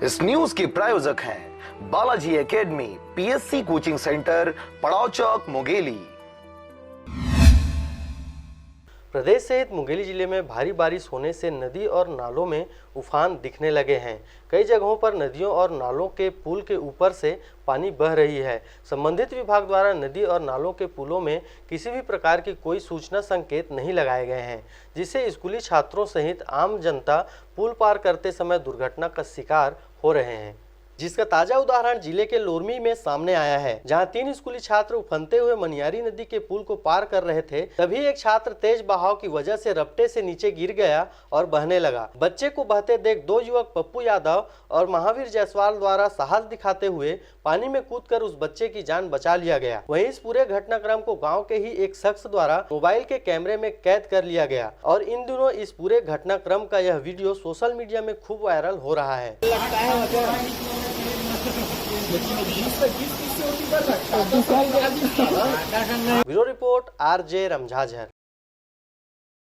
इस न्यूज के प्रायोजक हैं Balaji academy, PSC coaching centre, पड़ाव चौक, मुंगेली। प्रदेश सहित मुंगेली जिले में भारी बारिश होने से नदी और नालों में उफान दिखने लगे हैं। कई जगहों पर नदियों और नालों के पुल के ऊपर से पानी बह रही है। संबंधित विभाग द्वारा नदी और नालों के पुलों में किसी भी प्रकार की कोई सूचना संकेत नहीं लगाए गए हैं, जिससे स्कूली छात्रों सहित आम जनता पुल पार करते समय दुर्घटना का शिकार हो रहे हैं। जिसका ताजा उदाहरण जिले के लोरमी में सामने आया है, जहां 3 स्कूली छात्र उफनते हुए मनियारी नदी के पुल को पार कर रहे थे। तभी एक छात्र तेज बहाव की वजह से रपटे से नीचे गिर गया और बहने लगा। बच्चे को बहते देख 2 युवक पप्पू यादव और महावीर जायसवाल द्वारा साहस दिखाते हुए पानी में कूदकर उस बच्चे की जान बचा लिया गया। वहीं इस पूरे घटनाक्रम को गाँव के ही एक शख्स द्वारा मोबाइल के कैमरे में कैद कर लिया गया और इन दिनों इस पूरे घटनाक्रम का यह वीडियो सोशल मीडिया में खूब वायरल हो रहा है। Bureau report RJ रमझाझर।